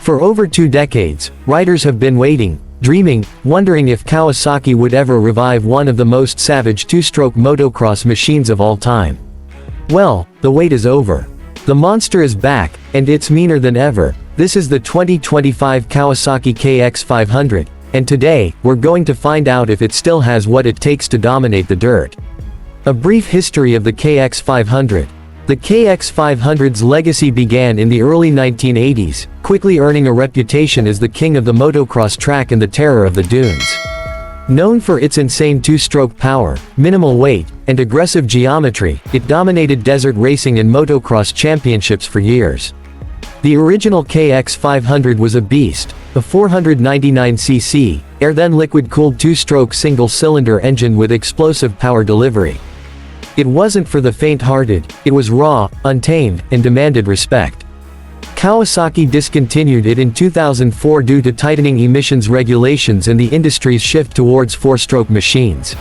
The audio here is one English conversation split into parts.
For over 2 decades, riders have been waiting, dreaming, wondering if Kawasaki would ever revive one of the most savage two-stroke motocross machines of all time. Well, the wait is over. The monster is back, and it's meaner than ever. This is the 2025 Kawasaki KX500, and today, we're going to find out if it still has what it takes to dominate the dirt. A brief history of the KX500. The KX500's legacy began in the early 1980s, quickly earning a reputation as the king of the motocross track and the terror of the dunes. Known for its insane two-stroke power, minimal weight, and aggressive geometry, it dominated desert racing and motocross championships for years. The original KX500 was a beast, a 499cc, air-then liquid-cooled two-stroke single-cylinder engine with explosive power delivery. It wasn't for the faint-hearted, it was raw, untamed, and demanded respect. Kawasaki discontinued it in 2004 due to tightening emissions regulations and the industry's shift towards 4-stroke machines.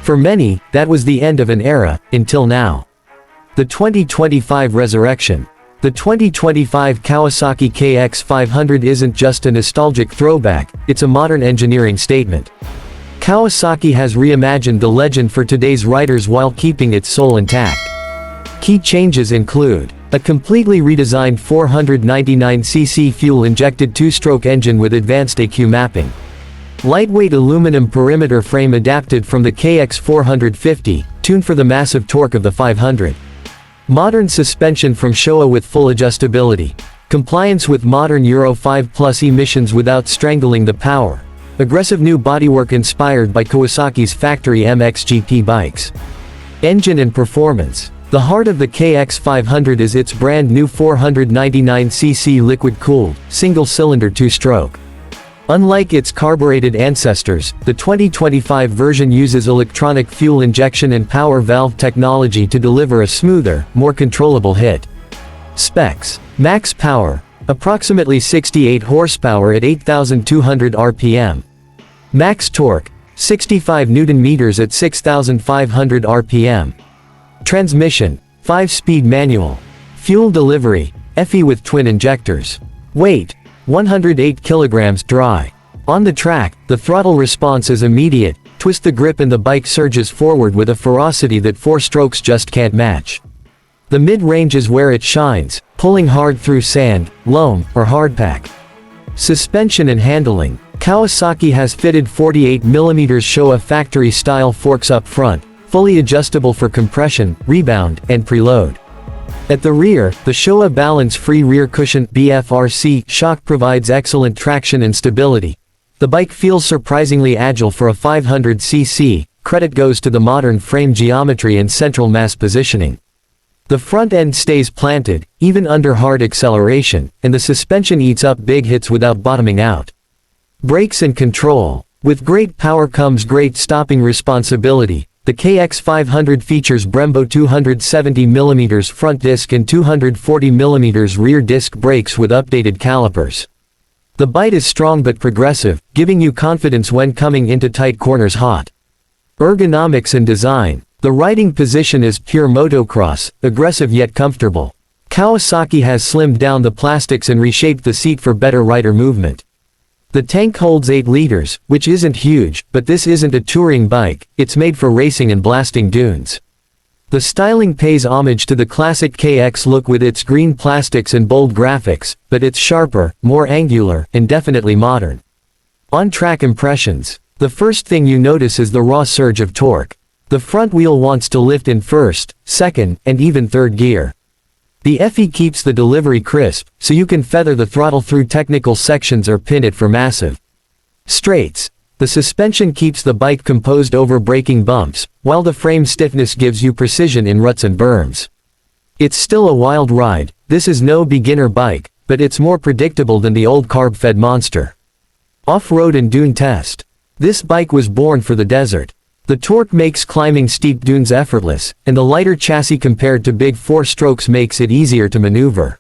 For many, that was the end of an era, until now. The 2025 resurrection. The 2025 Kawasaki KX500 isn't just a nostalgic throwback, it's a modern engineering statement. Kawasaki has reimagined the legend for today's riders while keeping its soul intact. Key changes include a completely redesigned 499cc fuel-injected two-stroke engine with advanced ECU mapping. Lightweight aluminum perimeter frame adapted from the KX450, tuned for the massive torque of the 500. Modern suspension from Showa with full adjustability. Compliance with modern Euro 5+ emissions without strangling the power. Aggressive new bodywork inspired by Kawasaki's factory MXGP bikes. Engine and performance. The heart of the KX500 is its brand new 499cc liquid-cooled, single-cylinder two-stroke. Unlike its carbureted ancestors, the 2025 version uses electronic fuel injection and power valve technology to deliver a smoother, more controllable hit. Specs. Max power. Approximately 68 horsepower at 8,200 RPM. Max torque. 65 Nm at 6,500 RPM. Transmission. 5-speed manual. Fuel delivery. FE with twin injectors. Weight. 108 kg dry. On the track, the throttle response is immediate. Twist the grip and the bike surges forward with a ferocity that 4 strokes just can't match. The mid-range is where it shines, pulling hard through sand, loam, or hardpack. Suspension and handling. Kawasaki has fitted 48mm Showa factory-style forks up front, fully adjustable for compression, rebound, and preload. At the rear, the Showa balance-free rear cushion BFRC shock provides excellent traction and stability. The bike feels surprisingly agile for a 500cc, credit goes to the modern frame geometry and central mass positioning. The front end stays planted, even under hard acceleration, and the suspension eats up big hits without bottoming out. Brakes and control. With great power comes great stopping responsibility. The KX500 features Brembo 270mm front disc and 240mm rear disc brakes with updated calipers. The bite is strong but progressive, giving you confidence when coming into tight corners hot. Ergonomics and design. The riding position is pure motocross, aggressive yet comfortable. Kawasaki has slimmed down the plastics and reshaped the seat for better rider movement. The tank holds 8 liters, which isn't huge, but this isn't a touring bike, it's made for racing and blasting dunes. The styling pays homage to the classic KX look with its green plastics and bold graphics, but it's sharper, more angular, and definitely modern. On-track impressions. The first thing you notice is the raw surge of torque. The front wheel wants to lift in first, second, and even third gear. The FE keeps the delivery crisp, so you can feather the throttle through technical sections or pin it for massive straights. The suspension keeps the bike composed over braking bumps, while the frame stiffness gives you precision in ruts and berms. It's still a wild ride. This is no beginner bike, but it's more predictable than the old carb-fed monster. Off-road and dune test. This bike was born for the desert. The torque makes climbing steep dunes effortless, and the lighter chassis compared to big 4-strokes makes it easier to maneuver.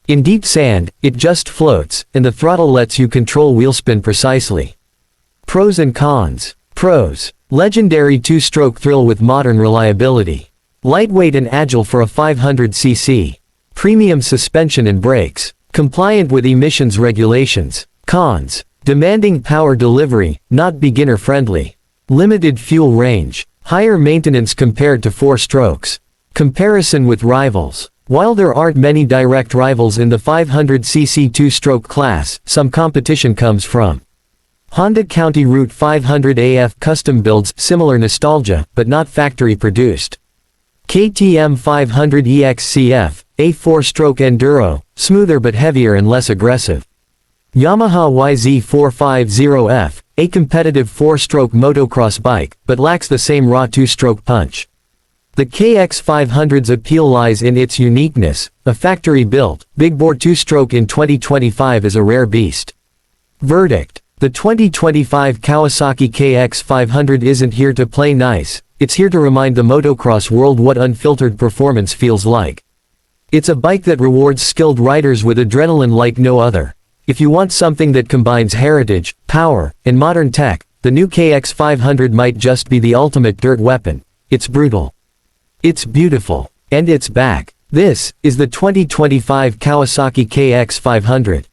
In deep sand, it just floats, and the throttle lets you control wheel spin precisely. Pros and cons. Pros. Legendary 2-stroke thrill with modern reliability. Lightweight and agile for a 500cc. Premium suspension and brakes. Compliant with emissions regulations. Cons. Demanding power delivery, not beginner-friendly. Limited fuel range. Higher maintenance compared to 4-strokes. Comparison with rivals. While there aren't many direct rivals in the 500cc 2-stroke class, some competition comes from Honda County Route 500 AF custom builds, similar nostalgia, but not factory produced. KTM 500 EXCF, a 4-stroke enduro, smoother but heavier and less aggressive. Yamaha YZ450F, a competitive 4-stroke motocross bike, but lacks the same raw 2-stroke punch. The KX500's appeal lies in its uniqueness. A factory-built, big-bore 2-stroke in 2025 is a rare beast. Verdict. The 2025 Kawasaki KX500 isn't here to play nice, it's here to remind the motocross world what unfiltered performance feels like. It's a bike that rewards skilled riders with adrenaline like no other. If you want something that combines heritage, power, and modern tech, the new KX500 might just be the ultimate dirt weapon. It's brutal. It's beautiful. And it's back. This is the 2025 Kawasaki KX500.